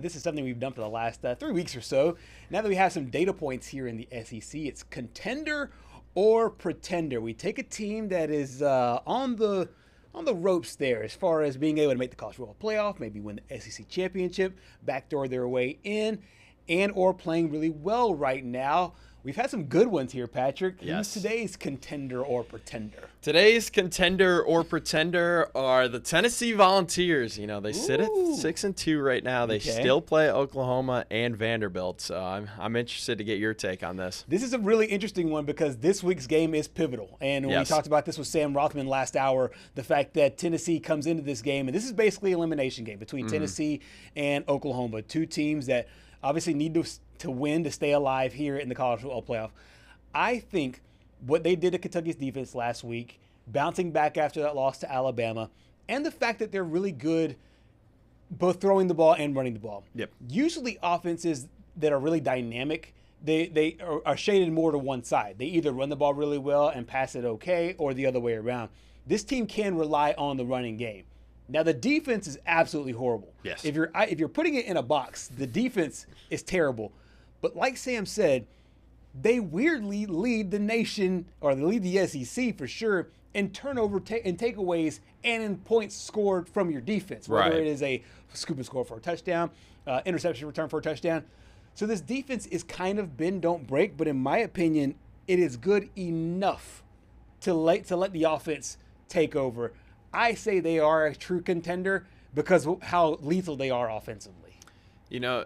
This is something we've done for the last 3 weeks or so. Now that we have some data points here in the SEC, it's contender or pretender. We take a team that is on the ropes there as far as being able to make the college football playoff, maybe win the SEC championship, backdoor their way in, and or playing really well right now. We've had some good ones here, Patrick. Yes. Who's today's contender or pretender? Today's contender or pretender are the Tennessee Volunteers. You know, they sit at 6-2 right now. They still play Oklahoma and Vanderbilt. So I'm interested to get your take on this. This is a really interesting one because this week's game is pivotal. And we talked about this with Sam Rothman last hour, the fact that Tennessee comes into this game, and this is basically an elimination game between Tennessee and Oklahoma, two teams that obviously need to win to stay alive here in the college football playoff. I think what they did to Kentucky's defense last week, bouncing back after that loss to Alabama, and the fact that they're really good both throwing the ball and running the ball. Yep. Usually offenses that are really dynamic, they are shaded more to one side. They either run the ball really well and pass it okay, or the other way around. This team can rely on the running game. Now, the defense is absolutely horrible. Yes. If you're putting it in a box, the defense is terrible. But like Sam said, they weirdly lead the nation, or they lead the SEC for sure, in turnover and takeaways and in points scored from your defense, whether it is a scoop and score for a touchdown, interception return for a touchdown. So this defense is kind of bend, don't break, but in my opinion, it is good enough to let the offense take over. I say they are a true contender because of how lethal they are offensively. You know,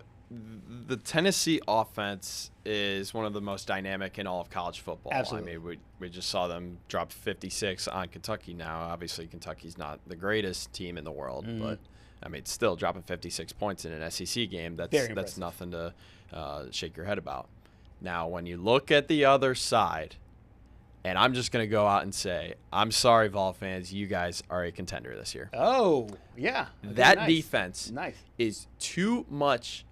the Tennessee offense is one of the most dynamic in all of college football. Absolutely. I mean, we just saw them drop 56 on Kentucky now. Obviously, Kentucky's not the greatest team in the world, but I mean, still dropping 56 points in an SEC game, that's nothing to shake your head about. Now, when you look at the other side, and I'm just going to go out and say, I'm sorry, Vol fans, you guys are a contender this year. Oh, yeah. That defense is too much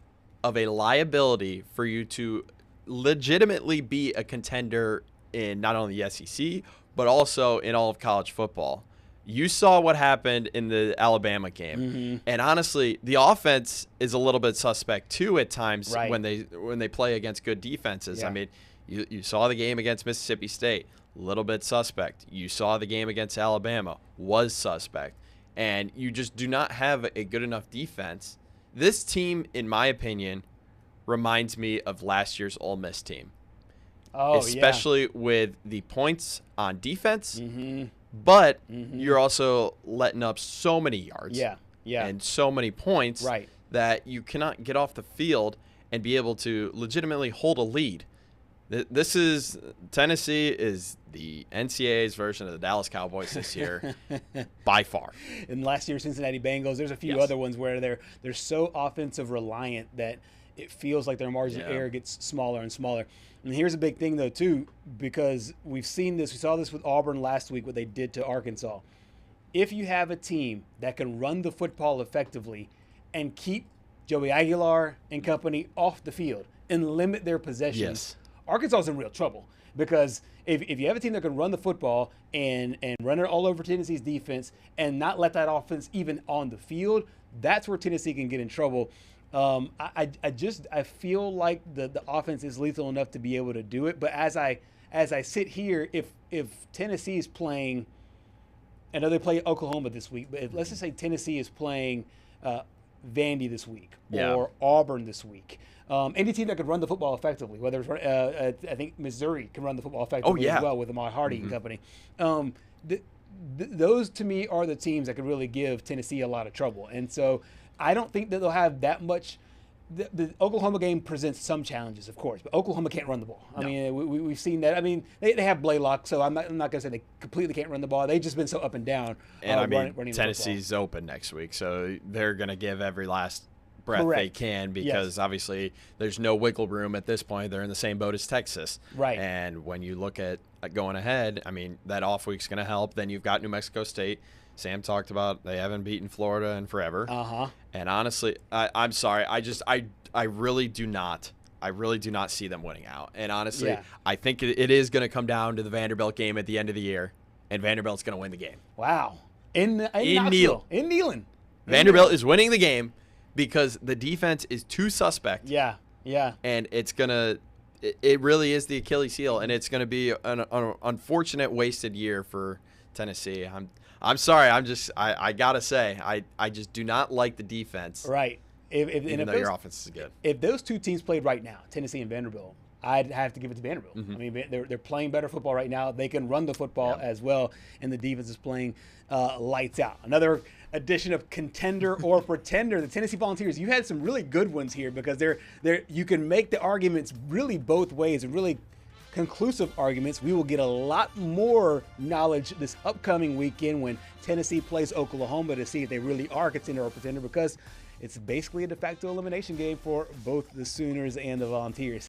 of a liability for you to legitimately be a contender in not only the SEC, but also in all of college football. You saw what happened in the Alabama game. And honestly, the offense is a little bit suspect too at times when they play against good defenses. I mean, you saw the game against Mississippi State, a little bit suspect. You saw the game against Alabama, was suspect. And you just do not have a good enough defense. This team, in my opinion, reminds me of last year's Ole Miss team. Especially with the points on defense, but you're also letting up so many yards and so many points that you cannot get off the field and be able to legitimately hold a lead. Tennessee is the NCAA's version of the Dallas Cowboys this year, by far. And last year's Cincinnati Bengals, there's a few other ones where they're so offensive reliant that it feels like their margin of error gets smaller and smaller. And here's a big thing, though, too, because we've seen this. We saw this with Auburn last week, what they did to Arkansas. If you have a team that can run the football effectively and keep Joey Aguilar and company off the field and limit their possessions, Arkansas is in real trouble, because if you have a team that can run the football and run it all over Tennessee's defense and not let that offense even on the field, that's where Tennessee can get in trouble. I feel like the offense is lethal enough to be able to do it. But as I sit here, if Tennessee is playing, I know they play Oklahoma this week, but let's just say Tennessee is playing Vandy this week or Auburn this week. Any team that could run the football effectively, whether it's I think Missouri can run the football effectively as well with Ahmad Hardy and company. Those to me are the teams that could really give Tennessee a lot of trouble. And so I don't think that they'll have that much. The Oklahoma game presents some challenges, of course, but Oklahoma can't run the ball. I mean, we've seen that. I mean, they have Blaylock, so I'm not going to say they completely can't run the ball. They've just been so up and down. And running Tennessee's open next week, so they're going to give every last breath they can, because obviously there's no wiggle room at this point. They're in the same boat as Texas. Right. And when you look at going ahead, I mean, that off week's going to help. Then you've got New Mexico State. Sam talked about they haven't beaten Florida in forever. And honestly, I'm sorry. I really do not see them winning out. And honestly, I think it is going to come down to the Vanderbilt game at the end of the year, and Vanderbilt's going to win the game. Wow. In Neyland. Neyland. Vanderbilt is winning the game. because the defense is too suspect. Yeah. And it really is the Achilles heel, and it's going to be an unfortunate wasted year for Tennessee. I'm sorry. I got to say, I just do not like the defense. Right. Even though your offense is good. If those two teams played right now, Tennessee and Vanderbilt, I'd have to give it to Vanderbilt. I mean, they're playing better football right now. They can run the football as well, and the defense is playing lights out. Another edition of Contender or Pretender. The Tennessee Volunteers, you had some really good ones here because you can make the arguments really both ways and really conclusive arguments. We will get a lot more knowledge this upcoming weekend when Tennessee plays Oklahoma to see if they really are Contender or Pretender, because it's basically a de facto elimination game for both the Sooners and the Volunteers.